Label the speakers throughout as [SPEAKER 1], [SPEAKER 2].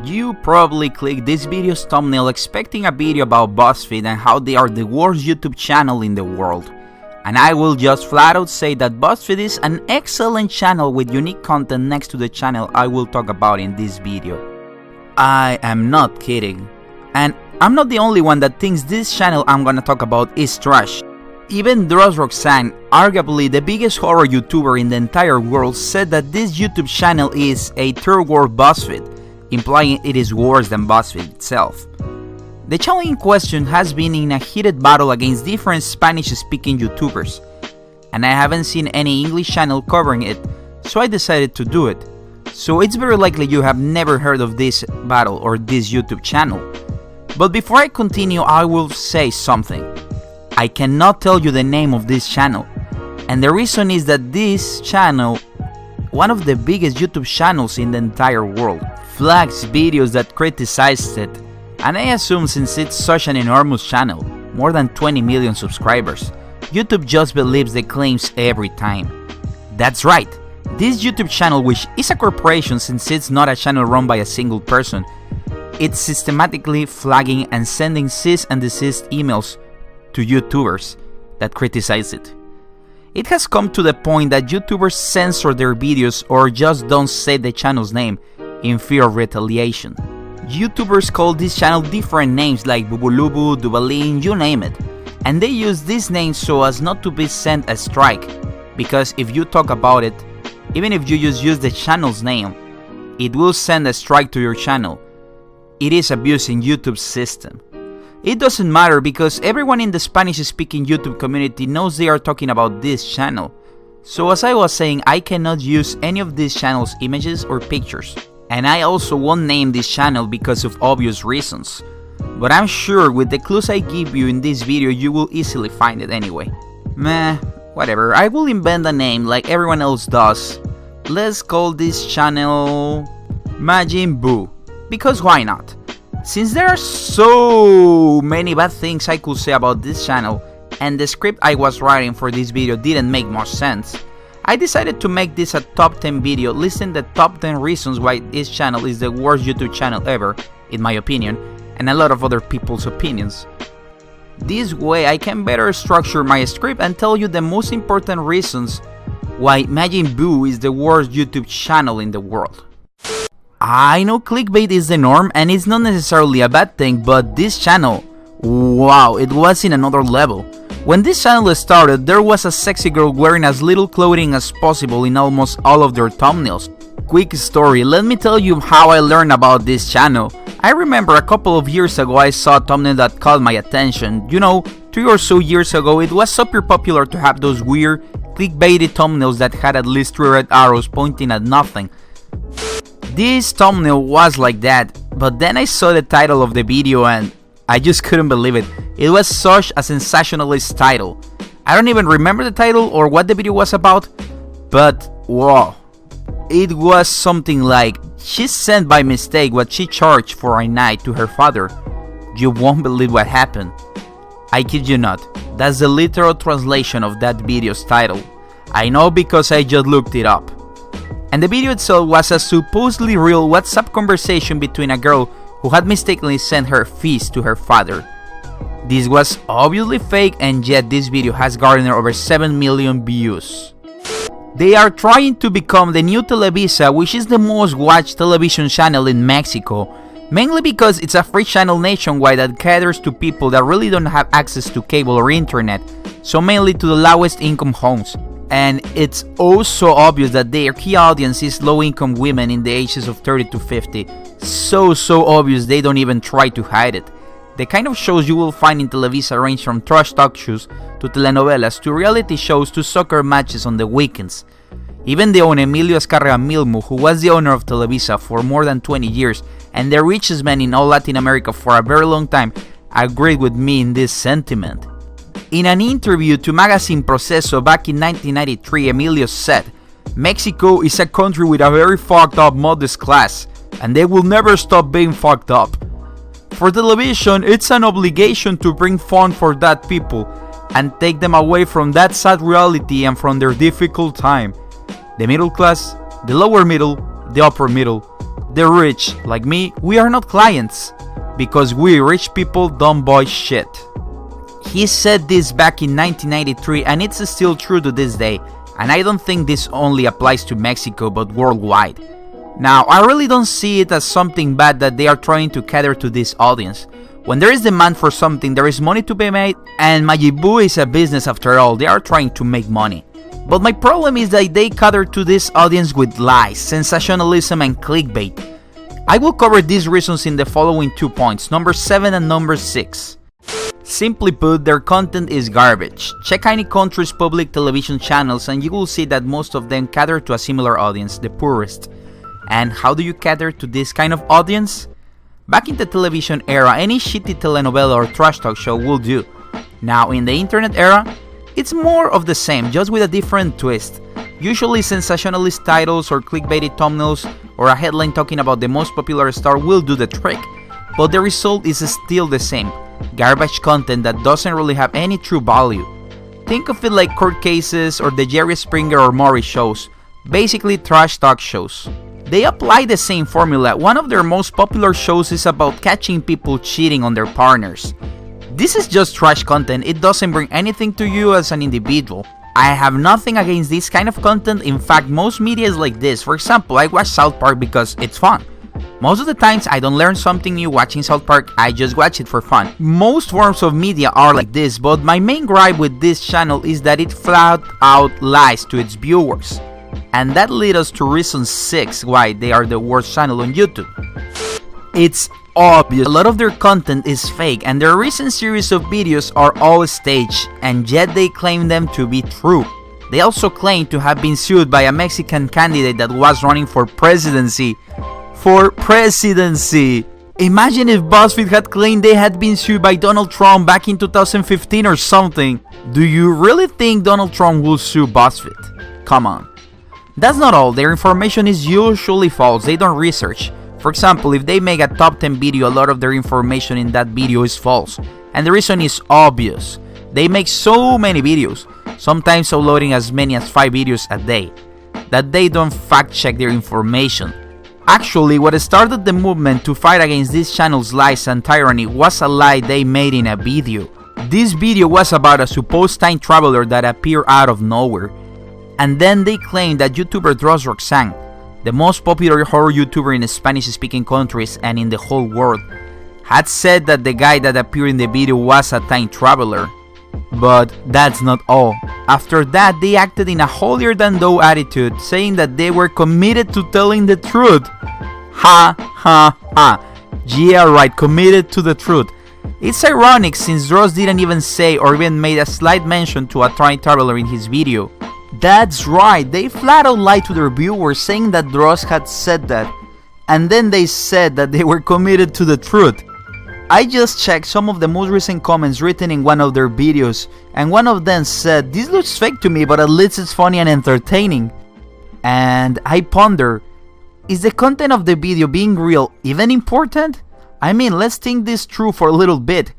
[SPEAKER 1] You probably clicked this video's thumbnail expecting a video about BuzzFeed and how they are the worst YouTube channel in the world. And I will just flat out say that BuzzFeed is an excellent channel with unique content next to the channel I will talk about in this video. I am not kidding. And I'm not the only one that thinks this channel I'm gonna talk about is trash. Even Dross Roxanne, arguably the biggest horror YouTuber in the entire world, said that this YouTube channel is a third world BuzzFeed, implying it is worse than BuzzFeed itself. The channel in question has been in a heated battle against different Spanish-speaking YouTubers, and I haven't seen any English channel covering it, so I decided to do it. So it's very likely you have never heard of this battle or this YouTube channel. But before I continue, I will say something. I cannot tell you the name of this channel, and the reason is that this channel, one of the biggest YouTube channels in the entire world, flags videos that criticized it, and I assume since it's such an enormous channel, more than 20 million subscribers, YouTube just believes the claims every time. That's right, this YouTube channel, which is a corporation since it's not a channel run by a single person, it's systematically flagging and sending cease and desist emails to YouTubers that criticize it. It has come to the point that YouTubers censor their videos or just don't say the channel's name in fear of retaliation. YouTubers call this channel different names like Bubulubu, Dubalin, you name it, and they use these names so as not to be sent a strike, because if you talk about it, even if you just use the channel's name, it will send a strike to your channel. It is abusing YouTube's system. It doesn't matter because everyone in the Spanish-speaking YouTube community knows they are talking about this channel. So as I was saying, I cannot use any of this channel's images or pictures. And I also won't name this channel because of obvious reasons. But I'm sure with the clues I give you in this video, you will easily find it anyway. Meh, whatever, I will invent a name like everyone else does. Let's call this channel Majin Buu, because why not? Since there are so many bad things I could say about this channel, and the script I was writing for this video didn't make much sense, I decided to make this a top 10 video listing the top 10 reasons why this channel is the worst YouTube channel ever, in my opinion, and a lot of other people's opinions. This way I can better structure my script and tell you the most important reasons why Majin Buu is the worst YouTube channel in the world. I know clickbait is the norm and it's not necessarily a bad thing, but this channel, wow, it was in another level. When this channel started, there was a sexy girl wearing as little clothing as possible in almost all of their thumbnails. Quick story, let me tell you how I learned about this channel. I remember a couple of years ago I saw a thumbnail that caught my attention. You know, 3 or so years ago it was super popular to have those weird, clickbaity thumbnails that had at least 3 red arrows pointing at nothing. This thumbnail was like that, but then I saw the title of the video and I just couldn't believe it. It was such a sensationalist title. I don't even remember the title or what the video was about, but wow. It was something like, she sent by mistake what she charged for a night to her father. You won't believe what happened. I kid you not, that's the literal translation of that video's title. I know because I just looked it up. And the video itself was a supposedly real WhatsApp conversation between a girl who had mistakenly sent her fees to her father. This was obviously fake, and yet this video has garnered over 7 million views. They are trying to become the new Televisa, which is the most watched television channel in Mexico, mainly because it's a free channel nationwide that caters to people that really don't have access to cable or internet, so mainly to the lowest income homes. And it's also obvious that their key audience is low-income women in the ages of 30 to 50. So obvious they don't even try to hide it. The kind of shows you will find in Televisa range from trash talk shows to telenovelas to reality shows to soccer matches on the weekends. Even the owner Emilio Azcárraga Milmo, who was the owner of Televisa for more than 20 years and the richest man in all Latin America for a very long time, agreed with me in this sentiment. In an interview to magazine Proceso back in 1993, Emilio said, "Mexico is a country with a very fucked up modest class, and they will never stop being fucked up. For television, it's an obligation to bring fun for that people and take them away from that sad reality and from their difficult time. The middle class, the lower middle, the upper middle, The rich, like me, we are not clients, because we rich people don't buy shit. He said this back in 1993 and it's still true to this day, and I don't think this only applies to Mexico but worldwide. Now, I really don't see it as something bad that they are trying to cater to this audience. When there is demand for something, there is money to be made, and Majin Buu is a business after all, they are trying to make money. But my problem is that they cater to this audience with lies, sensationalism and clickbait. I will cover these reasons in the following 2 points, number 7 and number 6. Simply put, their content is garbage. Check any country's public television channels and you will see that most of them cater to a similar audience, the poorest. And how do you cater to this kind of audience? Back in the television era, any shitty telenovela or trash talk show will do. Now in the internet era, it's more of the same, just with a different twist. Usually sensationalist titles or clickbaity thumbnails or a headline talking about the most popular star will do the trick. But the result is still the same. Garbage content that doesn't really have any true value. Think of it like court cases or the Jerry Springer or Maury shows. Basically trash talk shows. They apply the same formula. One of their most popular shows is about catching people cheating on their partners. This is just trash content, it doesn't bring anything to you as an individual. I have nothing against this kind of content, in fact most media is like this. For example, I watch South Park because it's fun. Most of the times I don't learn something new watching South Park, I just watch it for fun. Most forms of media are like this, but my main gripe with this channel is that it flat out lies to its viewers. And that leads us to reason 6 why they are the worst channel on YouTube. It's obvious a lot of their content is fake and their recent series of videos are all staged, and yet they claim them to be true. They also claim to have been sued by a Mexican candidate that was running for presidency. Imagine if BuzzFeed had claimed they had been sued by Donald Trump back in 2015 or something. Do you really think Donald Trump will sue BuzzFeed? Come on. That's not all, their information is usually false, they don't research. For example, if they make a top 10 video, a lot of their information in that video is false. And the reason is obvious. They make so many videos, sometimes uploading as many as 5 videos a day, that they don't fact check their information. Actually, what started the movement to fight against this channel's lies and tyranny was a lie they made in a video. This video was about a supposed time traveler that appeared out of nowhere. And then they claimed that YouTuber Dross Roxanne, the most popular horror YouTuber in Spanish-speaking countries and in the whole world, had said that the guy that appeared in the video was a time traveler. But that's not all. After that, they acted in a holier-than-thou attitude, saying that they were committed to telling the truth. Ha ha ha. Yeah right, committed to the truth. It's ironic since Dross didn't even say or even made a slight mention to a time traveler in his video. That's right, they flat out lied to their viewers saying that Dross had said that. And then they said that they were committed to the truth. I just checked some of the most recent comments written in one of their videos, and one of them said, "This looks fake to me, but at least it's funny and entertaining." And I ponder, is the content of the video being real even important? I mean, let's think this through for a little bit.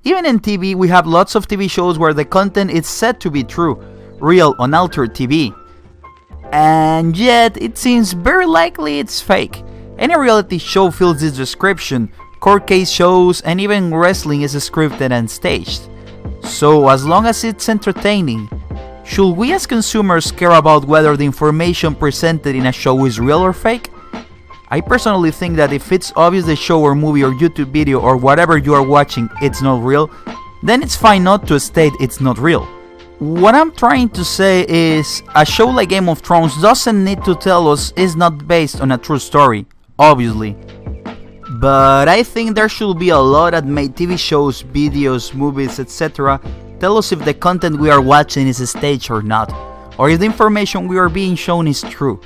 [SPEAKER 1] Even in TV, we have lots of TV shows where the content is said to be true, real, unaltered TV. And yet, it seems very likely it's fake. Any reality show fills this description. Court case shows and even wrestling is scripted and staged. So as long as it's entertaining, should we as consumers care about whether the information presented in a show is real or fake? I personally think that if it's obvious the show or movie or YouTube video or whatever you are watching it's not real, then it's fine not to state it's not real. What I'm trying to say is, a show like Game of Thrones doesn't need to tell us it's not based on a true story, obviously. But I think there should be a law that made TV shows, videos, movies, etc. tell us if the content we are watching is staged or not, or if the information we are being shown is true.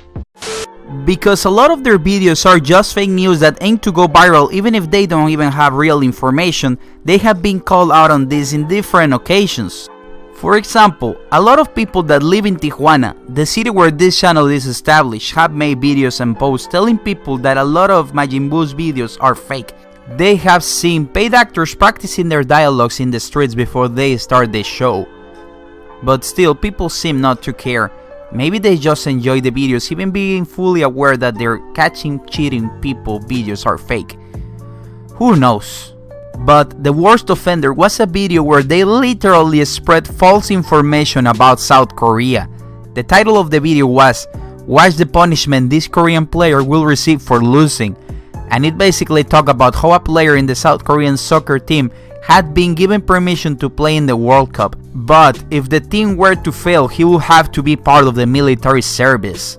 [SPEAKER 1] Because a lot of their videos are just fake news that aim to go viral even if they don't even have real information. They have been called out on this in different occasions. For example, a lot of people that live in Tijuana, the city where this channel is established, have made videos and posts telling people that a lot of Majin Buu's videos are fake. They have seen paid actors practicing their dialogues in the streets before they start the show. But still, people seem not to care. Maybe they just enjoy the videos, even being fully aware that their catching cheating people videos are fake. Who knows? But the worst offender was a video where they literally spread false information about South Korea. The title of the video was "Watch the punishment this Korean player will receive for losing," and it basically talked about how a player in the South Korean soccer team had been given permission to play in the World Cup, but if the team were to fail, he would have to be part of the military service.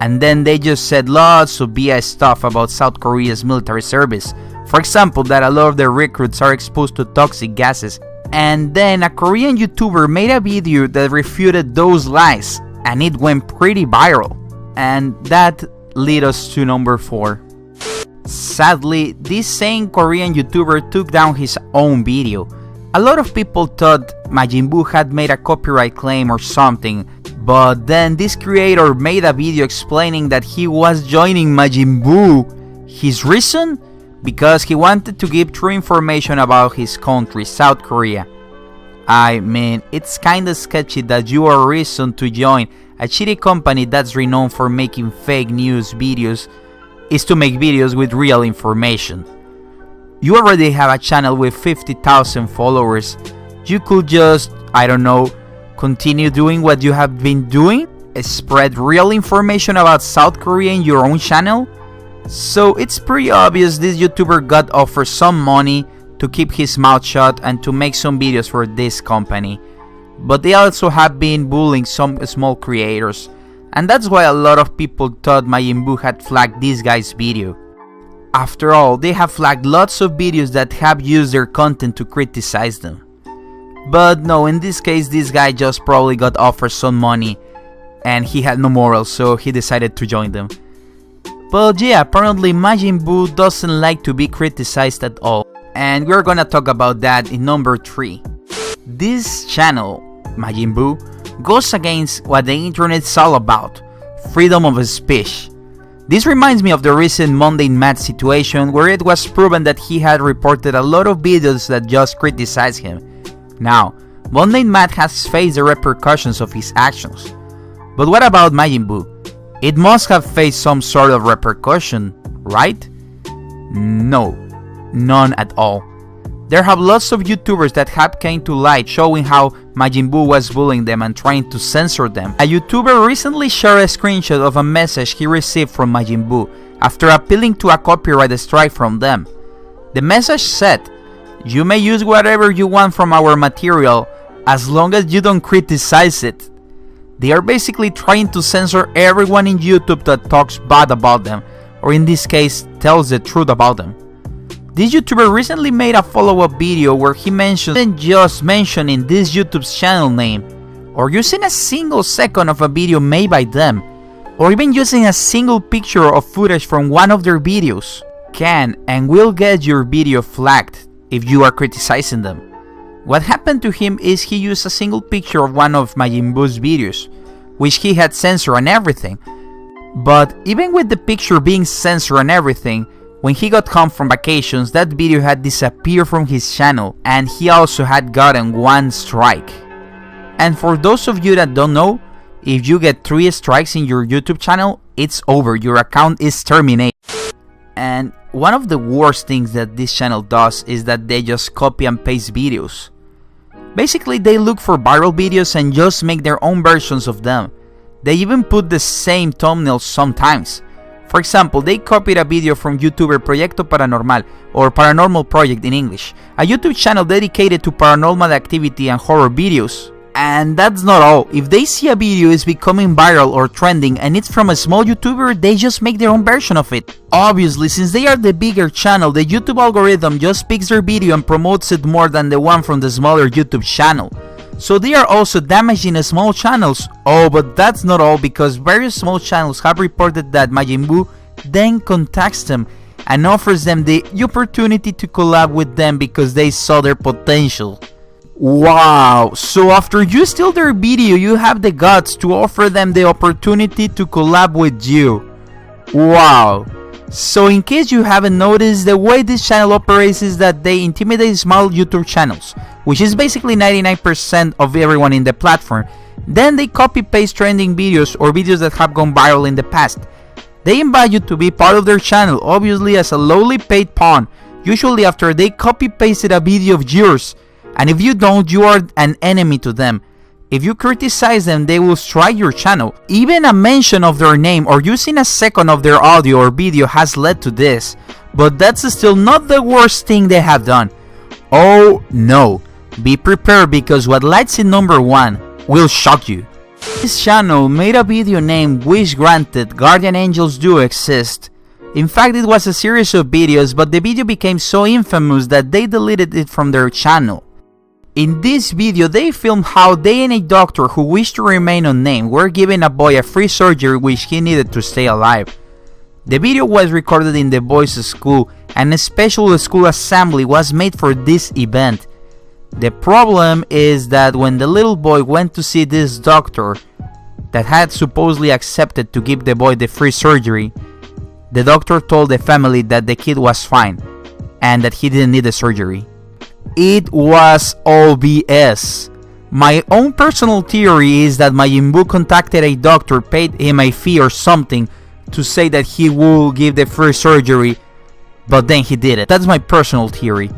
[SPEAKER 1] And then they just said lots of BS stuff about South Korea's military service. For example, that a lot of their recruits are exposed to toxic gases. And then a Korean YouTuber made a video that refuted those lies, and it went pretty viral. And that led us to number 4. Sadly, this same Korean YouTuber took down his own video. A lot of people thought Majin Buu had made a copyright claim or something, but then this creator made a video explaining that he was joining Majin Buu. His reason? Because he wanted to give true information about his country, South Korea. I mean, it's kinda sketchy that you are reason to join a shitty company that's renowned for making fake news videos is to make videos with real information. You already have a channel with 50,000 followers. You could just, I don't know, continue doing what you have been doing? Spread real information about South Korea in your own channel? So it's pretty obvious this YouTuber got offered some money to keep his mouth shut and to make some videos for this company. But they also have been bullying some small creators. And that's why a lot of people thought Majin Buu had flagged this guy's video. After all, they have flagged lots of videos that have used their content to criticize them. But no, in this case, this guy just probably got offered some money and he had no morals, so he decided to join them. But yeah, apparently Majin Buu doesn't like to be criticized at all. And we're gonna talk about that in number 3. This channel, Majin Buu, goes against what the internet's all about, freedom of speech. This reminds me of the recent Mundane Matt situation where it was proven that he had reported a lot of videos that just criticized him. Now, Mundane Matt has faced the repercussions of his actions. But what about Majin Buu? It must have faced some sort of repercussion, right? No, none at all. There have lots of YouTubers that have came to light showing how Majin Buu was bullying them and trying to censor them. A YouTuber recently shared a screenshot of a message he received from Majin Buu after appealing to a copyright strike from them. The message said, "You may use whatever you want from our material as long as you don't criticize it." They are basically trying to censor everyone in YouTube that talks bad about them, or in this case, tells the truth about them. This YouTuber recently made a follow-up video where he mentioned just mentioning this YouTube's channel name, or using a single second of a video made by them, or even using a single picture of footage from one of their videos, can and will get your video flagged if you are criticizing them. What happened to him is he used a single picture of one of Majin Buu's videos, which he had censored and everything. But even with the picture being censored and everything, when he got home from vacations, that video had disappeared from his channel, and he also had gotten 1 strike. And for those of you that don't know, if you get 3 strikes in your YouTube channel, it's over, your account is terminated. And one of the worst things that this channel does is that they just copy and paste videos. Basically, they look for viral videos and just make their own versions of them. They even put the same thumbnails sometimes. For example, they copied a video from YouTuber Proyecto Paranormal, or Paranormal Project in English, a YouTube channel dedicated to paranormal activity and horror videos. And that's not all. If they see a video is becoming viral or trending and it's from a small YouTuber, they just make their own version of it. Obviously, since they are the bigger channel, the YouTube algorithm just picks their video and promotes it more than the one from the smaller YouTube channel. So they are also damaging small channels. Oh, but that's not all, because various small channels have reported that Majin Buu then contacts them and offers them the opportunity to collab with them because they saw their potential. Wow, so after you steal their video, you have the guts to offer them the opportunity to collab with you. Wow. So in case you haven't noticed, the way this channel operates is that they intimidate small YouTube channels, which is basically 99% of everyone in the platform. Then they copy-paste trending videos or videos that have gone viral in the past. They invite you to be part of their channel, obviously as a lowly paid pawn, usually after they copy-pasted a video of yours. And if you don't, you are an enemy to them. If you criticize them, they will strike your channel. Even a mention of their name or using a second of their audio or video has led to this. But that's still not the worst thing they have done. Oh no, be prepared because what lights in number 1 will shock you. This channel made a video named Wish Granted, Guardian Angels Do Exist. In fact, it was a series of videos, but the video became so infamous that they deleted it from their channel. In this video, they filmed how they and a doctor who wished to remain unnamed were giving a boy a free surgery which he needed to stay alive. The video was recorded in the boys' school, and a special school assembly was made for this event. The problem is that when the little boy went to see this doctor that had supposedly accepted to give the boy the free surgery, the doctor told the family that the kid was fine and that he didn't need the surgery. It was all BS. My own personal theory is that Majin Buu contacted a doctor, paid him a fee or something to say that he will give the free surgery, but then he did it. That's my personal theory.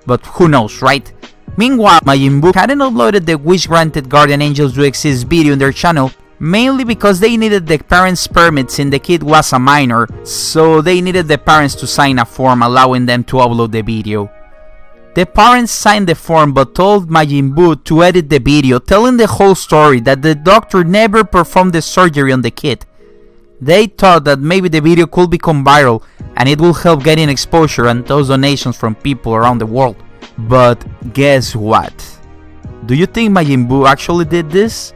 [SPEAKER 1] But who knows, right? Meanwhile, Majin Buu hadn't uploaded the Wish Granted Guardian Angels Do Exist video in their channel, mainly because they needed the parents' permit since the kid was a minor, so they needed the parents to sign a form allowing them to upload the video. The parents signed the form but told Majin Buu to edit the video, telling the whole story that the doctor never performed the surgery on the kid. They thought that maybe the video could become viral and it will help getting exposure and those donations from people around the world. But guess what? Do you think Majin Buu actually did this?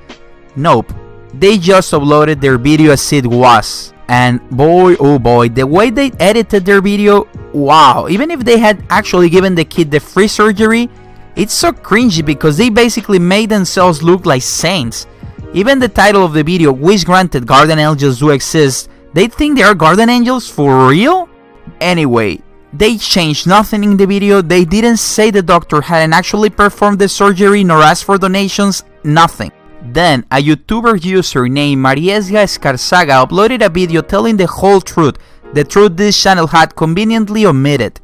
[SPEAKER 1] Nope. They just uploaded their video as it was. And boy oh boy, the way they edited their video, wow. Even if they had actually given the kid the free surgery, it's so cringy because they basically made themselves look like saints. Even the title of the video, Wish Granted Guardian Angels Do Exist, they think they are guardian angels for real? Anyway, they changed nothing in the video. They didn't say the doctor hadn't actually performed the surgery nor asked for donations, nothing. Then, a YouTuber user named Mariesga Escarzaga uploaded a video telling the whole truth, the truth this channel had conveniently omitted.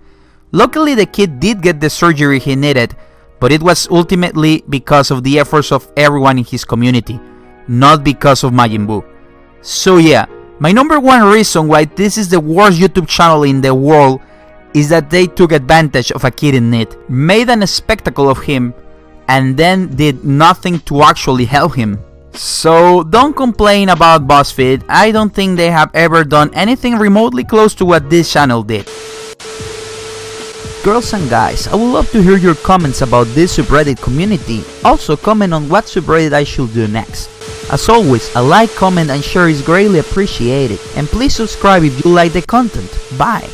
[SPEAKER 1] Luckily, the kid did get the surgery he needed, but it was ultimately because of the efforts of everyone in his community, not because of Majin Buu. So yeah, my number 1 reason why this is the worst YouTube channel in the world is that they took advantage of a kid in need, made a spectacle of him, and then did nothing to actually help him. So don't complain about BuzzFeed. I don't think they have ever done anything remotely close to what this channel did. Girls and guys, I would love to hear your comments about this subreddit community. Also comment on what subreddit I should do next. As always, a like, comment and share is greatly appreciated. And please subscribe if you like the content. Bye!